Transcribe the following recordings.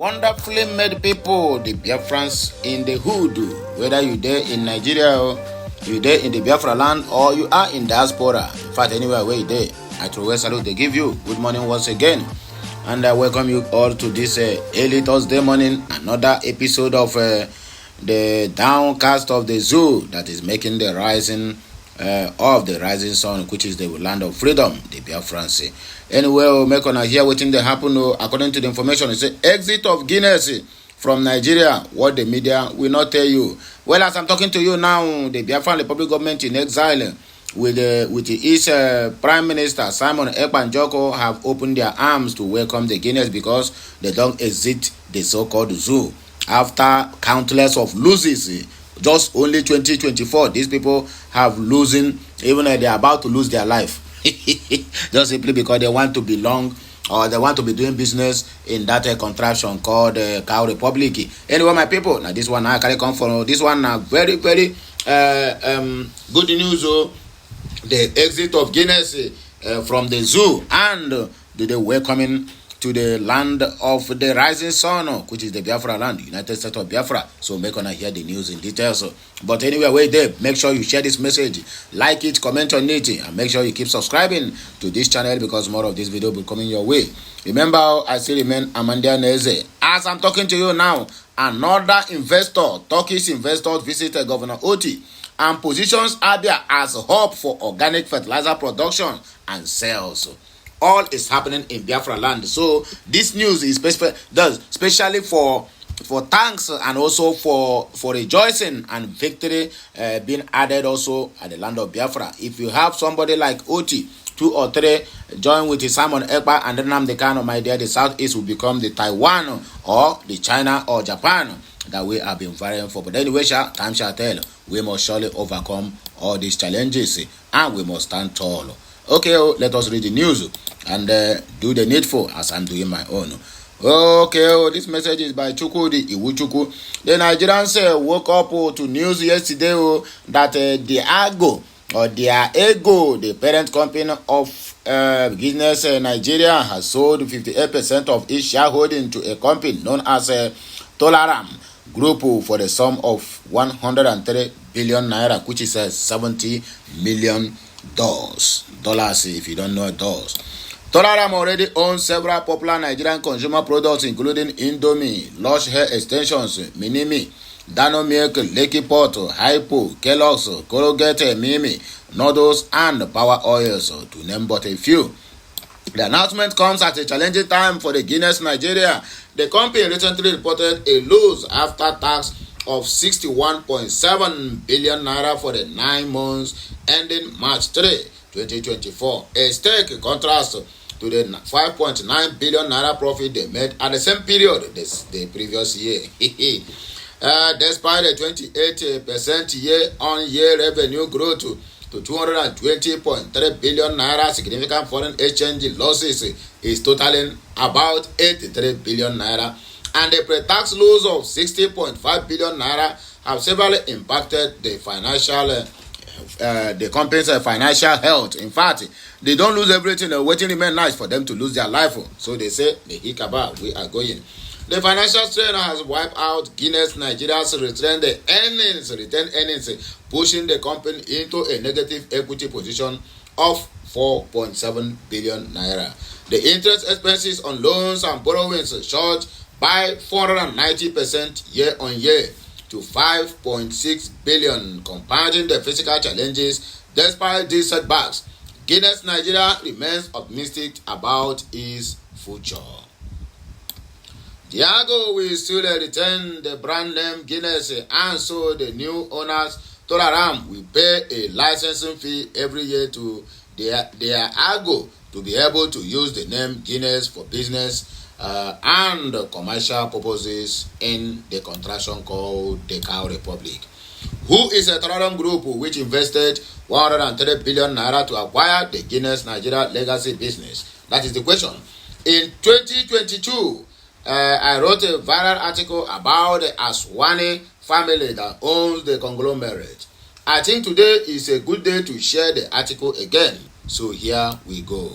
Wonderfully made people, the Biafrans in the hood, whether you there in Nigeria or you there in the Biafra land or you are in diaspora. In fact, anywhere where you there, I throw a salute they give you. Good morning once again. And I welcome you all to this early Thursday morning, another episode of the downcast of the zoo that is making the rising of the rising sun, which is the land of freedom, the Biafrans. Anyway, we'll make on hear what they happen. According to the information, it's the exit of Guinness from Nigeria. What the media will not tell you. Well, as I'm talking to you now, the Biafran Republic government in exile with its Prime Minister Simon Ekpanjoko have opened their arms to welcome the Guinness because they don't exit the so-called zoo after countless of losses. Just only 2024, these people have losing, even though they are about to lose their life. Just simply because they want to belong or they want to be doing business in that contraption called Cow Republic. Anyway, my people, now this one I can come from. This one now very good news. The exit of Guinness from the zoo and the welcoming to the land of the rising sun, which is the Biafra land, United States of Biafra. So make on hear the news in details. But anyway, wait there. Make sure you share this message, like it, comment on it, and make sure you keep subscribing to this channel because more of this video will be coming your way. Remember, I still remain Amanda Neze. As I'm talking to you now, another investor, Turkish investor, visited Governor Oti and positions Abia as a hub for organic fertilizer production and sales. All is happening in Biafra land. So this news is especially for thanks and also for rejoicing and victory being added also at the land of Biafra. If you have somebody like Oti, 2 or 3 join with the Simon Ekpa and then the kind of my dear, the Southeast will become the Taiwan or the China or Japan that we have been vying for. But anyway, time shall tell. We must surely overcome all these challenges and we must stand tall. Okay, let us read the news and do the needful as I'm doing my own. Okay, this message is by Chukwudi Iwuchukwu. The Nigerians woke up to news yesterday that their ego, the parent company of Guinness Nigeria, has sold 58% of its shareholding to a company known as Tolaram Group for the sum of 103 billion naira, which is $70 million. Dollars if you don't know dollars. Tolaram already owns several popular Nigerian consumer products including Indomie, Lush Hair Extensions, Minimi, Dano Milk, Lekki Pot, Hypo, Kellogg's, Colgate, Mimi, Noodles, and Power Oils, to name but a few. The announcement comes at a challenging time for the Guinness Nigeria. The company recently reported a loss after tax of 61.7 billion naira for the 9 months ending March 3, 2024. A stark contrast to the 5.9 billion naira profit they made at the same period the previous year. Despite a 28% year-on-year revenue growth to 220.3 billion naira, significant foreign exchange losses is totaling about 83 billion naira. And the pre-tax loss of 60.5 billion naira have severely impacted the the company's financial health. In fact, they don't lose everything. Waiting remain nice for them to lose their life. So they say, the hikaba, we are going. The financial strain has wiped out Guinness Nigeria's retained earnings, pushing the company into a negative equity position of 4.7 billion naira. The interest expenses on loans and borrowings surged by 490% year-on-year to 5.6 billion, compounding the physical challenges. Despite these setbacks, Guinness Nigeria remains optimistic about its future. Diago will still retain the brand name Guinness, and so the new owners, Tolaram, will pay a licensing fee every year to their Diago to be able to use the name Guinness for business and commercial purposes in the contraction called the Cow Republic. Who is a Tolaram Group which invested 130 billion naira to acquire the Guinness Nigeria legacy business? That is the question. In 2022, I wrote a viral article about the Aswani family that owns the conglomerate. I think today is a good day to share the article again. So here we go.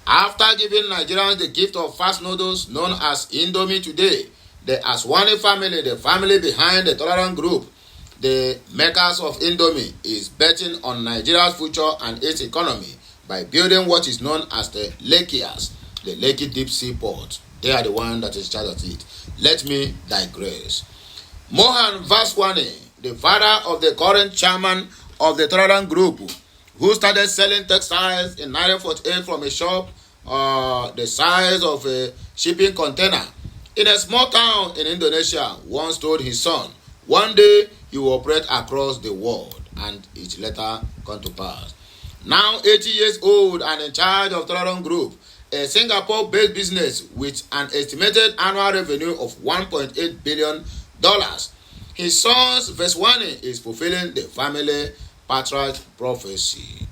After giving Nigerians the gift of fast noodles known as Indomie today, the Aswani family, the family behind the Tolaram group, the makers of Indomie, is betting on Nigeria's future and its economy by building what is known as the Lekki's, the Lekki deep sea port. They are the one that is in charge of it. Let me digress. Mohan Vaswani, the father of the current chairman of the Tolaram group, who started selling textiles in 1948 from a shop the size of a shipping container in a small town in Indonesia, once told his son, one day you will operate across the world, and it later come to pass. Now 80 years old and in charge of Tolaram Group, a Singapore-based business with an estimated annual revenue of $1.8 billion, his son Vaswani is fulfilling the family patriarch prophecy.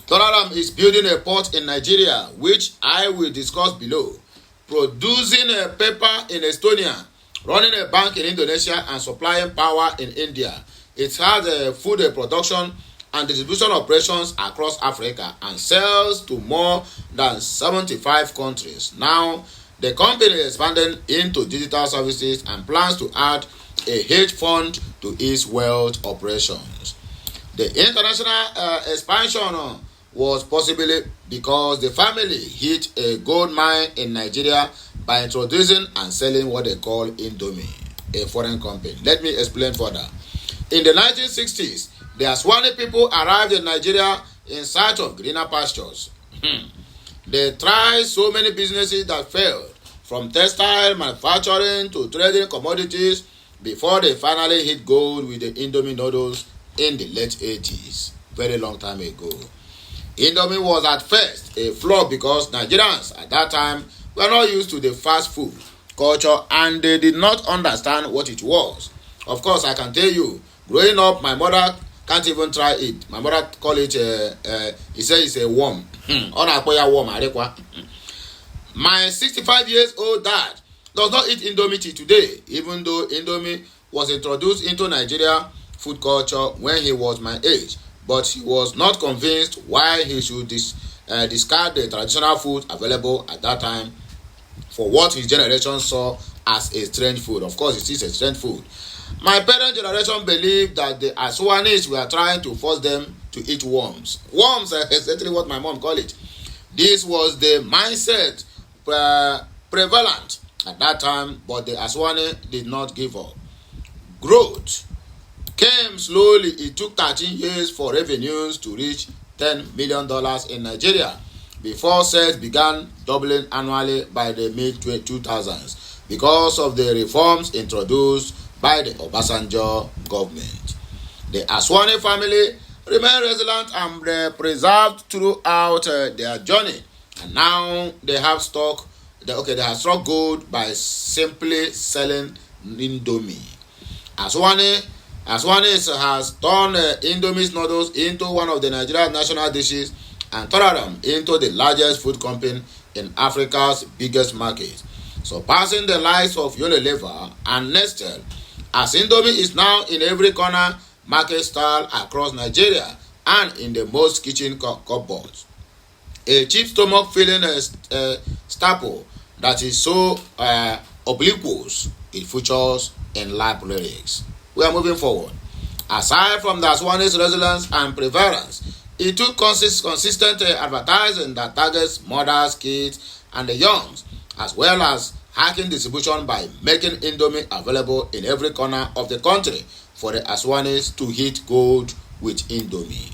Tolaram is building a port in Nigeria, which I will discuss below, producing a paper in Estonia, running a bank in Indonesia, and supplying power in India. It has a food production and distribution operations across Africa and sells to more than 75 countries. Now, the company is expanding into digital services and plans to add a hedge fund to its wealth operations. The international expansion was possible because the family hit a gold mine in Nigeria by introducing and selling what they call Indomie, a foreign company. Let me explain further. In the 1960s, the Aswani people arrived in Nigeria in search of greener pastures. They tried so many businesses that failed, from textile manufacturing to trading commodities, before they finally hit gold with the Indomie noodles in the late 80s, very long time ago. Indomie was at first a flop because Nigerians at that time were not used to the fast food culture and they did not understand what it was. Of course, I can tell you, growing up, my mother can't even try it. My mother call it, he said it's a worm. My 65 years old dad does not eat Indomie till today, even though Indomie was introduced into Nigeria food culture when he was my age. But he was not convinced why he should discard the traditional food available at that time for what his generation saw as a strange food. Of course, it is a strange food. My parent generation believed that the Aswanis were trying to force them to eat worms. Worms are exactly what my mom called it. This was the mindset prevalent at that time, but the Aswani did not give up. Growth came slowly. It took 13 years for revenues to reach $10 million in Nigeria before sales began doubling annually by the mid-2000s because of the reforms introduced by the Obasanjo government. The Aswani family remained resilient and preserved throughout their journey, and now they have struck gold by simply selling Indomie. Aswani has turned Indomie's noodles into one of the Nigerian national dishes and Tolaram into the largest food company in Africa's biggest market, surpassing the likes of Unilever and Nestle, as Indomie is now in every corner market stall across Nigeria and in the most kitchen cupboards. A cheap stomach filling staple that is so obliquous it features in live lyrics. We are moving forward. Aside from the Aswani's resilience and preference, it took consistent advertising that targets mothers, kids, and the young, as well as hacking distribution by making Indomie available in every corner of the country for the Aswanis to hit gold with Indomie.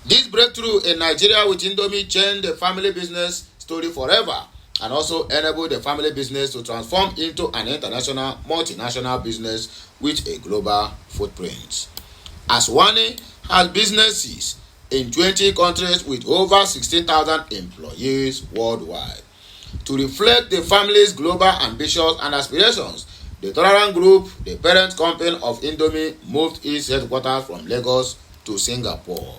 This breakthrough in Nigeria with Indomie changed the family business story forever and also enabled the family business to transform into an international, multinational business with a global footprint. Aswani has businesses in 20 countries with over 16,000 employees worldwide. To reflect the family's global ambitions and aspirations, the Tolaram Group, the parent company of Indomie, moved its headquarters from Lagos to Singapore.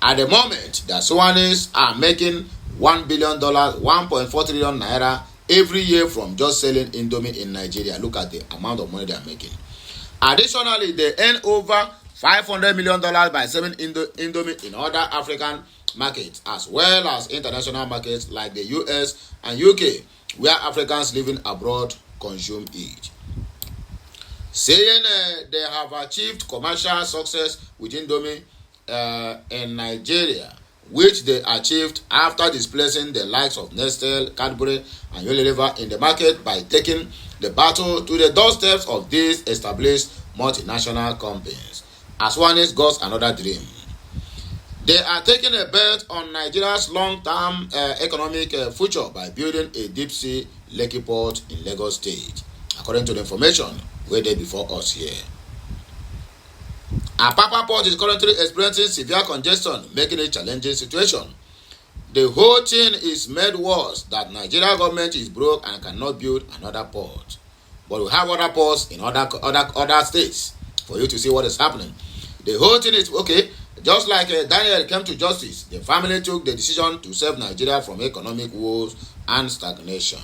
At the moment, the Aswanis are making $1 billion, 1.4 trillion naira every year from just selling Indomie in Nigeria. Look at the amount of money they are making. Additionally, they earn over $500 million by selling Indomie in other African markets as well as international markets like the US and UK, where Africans living abroad consume it. Saying they have achieved commercial success with Indomie in Nigeria, which they achieved after displacing the likes of Nestle, Cadbury, and Unilever in the market by taking the battle to the doorsteps of these established multinational companies. Aswanis got another dream. They are taking a bet on Nigeria's long-term economic future by building a deep-sea Lekki port in Lagos State, according to the information where they before us here. Apapa Port is currently experiencing severe congestion, making it a challenging situation. The whole thing is made worse that Nigeria government is broke and cannot build another port. But we have other ports in other states for you to see what is happening. The whole thing is okay. Just like Daniel came to justice, the family took the decision to save Nigeria from economic woes and stagnation.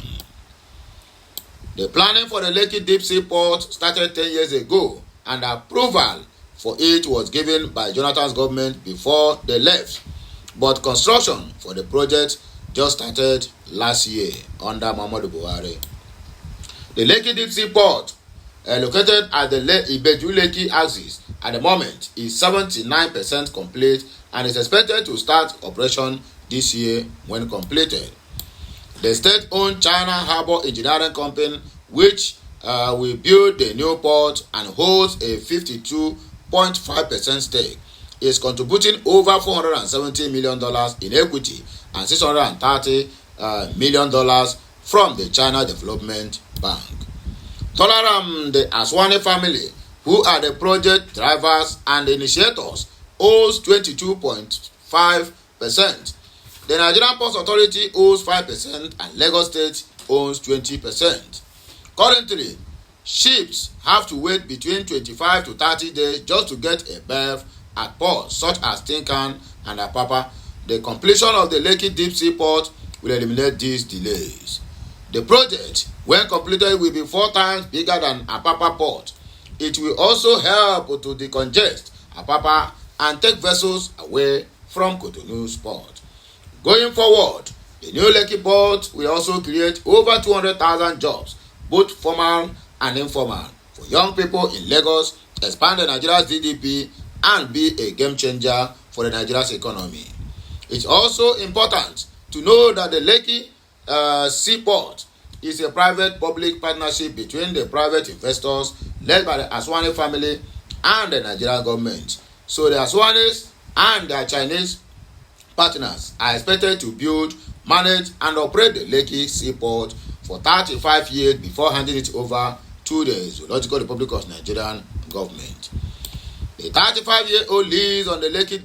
The planning for the Lekki Deep Sea Port started 10 years ago, and approval for it was given by Jonathan's government before they left. But construction for the project just started last year under Muhammadu Buhari. The Lekki Deep Sea Port, located at the Ibeju-Lekki axis, at the moment is 79% complete and is expected to start operation this year when completed. The state-owned China Harbour Engineering Company, which will build the new port and holds a 52.5% stake, is contributing over $470 million in equity and $630 million from the China Development Bank. Tolaram, the Aswani family, who are the project drivers and initiators, owes 22.5%. The Nigerian Ports Authority owes 5% and Lagos State owns 20%. Currently, ships have to wait between 25 to 30 days just to get a berth at ports such as Tinkan and Apapa. The completion of the Lekki Deep Sea Port will eliminate these delays. The project, when completed, will be 4 times bigger than Apapa Port. It will also help to decongest Apapa and take vessels away from Cotonou's port. Going forward, the new Lekki port will also create over 200,000 jobs, both formal and informal, for young people in Lagos, expand Nigeria's GDP, and be a game changer for the Nigeria's economy. It's also important to know that the Lekki seaport is a private-public partnership between the private investors led by the Aswani family and the Nigerian government. So the Aswanis and their Chinese partners are expected to build, manage, and operate the Lekki seaport for 35 years before handing it over to the Zoological Republic of Nigerian government. The 35-year-old lease on the Lekki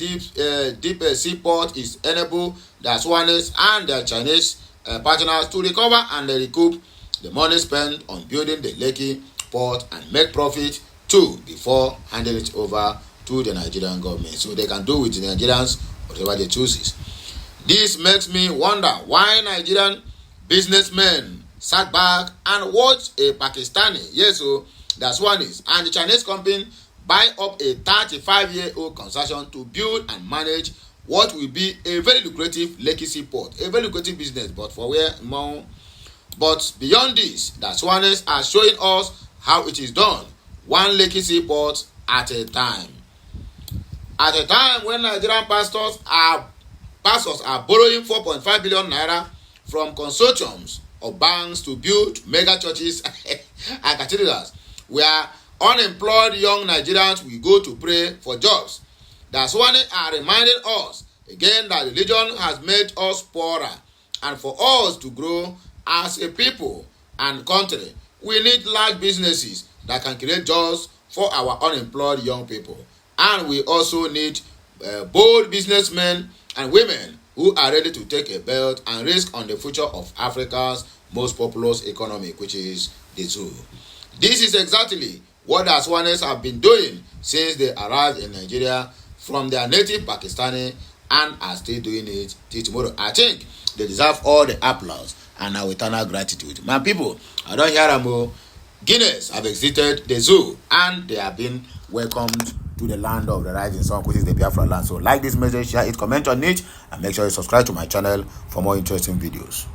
deep seaport is enable the Aswanis and their Chinese partners to recover and recoup the money spent on building the Lekki port and make profit too before handing it over to the Nigerian government, so they can do with the Nigerians whatever they choose. This makes me wonder why Nigerian businessmen sat back and watched a Pakistani, the Aswanis, and the Chinese company buy up a 35-year-old concession to build and manage what will be a very lucrative Lekki seaport, a very lucrative business, but for where more. But beyond this, the Aswanis are showing us how it is done, one Lekki seaport at a time. At a time when Nigerian pastors are borrowing 4.5 billion naira from consortiums of banks to build mega churches and cathedrals, where unemployed young Nigerians will go to pray for jobs. The Aswani are reminding us again that religion has made us poorer, and for us to grow as a people and country, we need large businesses that can create jobs for our unemployed young people. And we also need bold businessmen and women who are ready to take a bet and risk on the future of Africa's most populous economy, which is the zoo. This is exactly what the Aswanis have been doing since they arrived in Nigeria from their native Pakistani and are still doing it till tomorrow. I think they deserve all the applause and our eternal gratitude. My people, I don't hear them. Guinness have exited the zoo and they have been welcomed to the land of the rising sun, which is the Biafra land. So like this message, share it, comment on it, and make sure you subscribe to my channel for more interesting videos.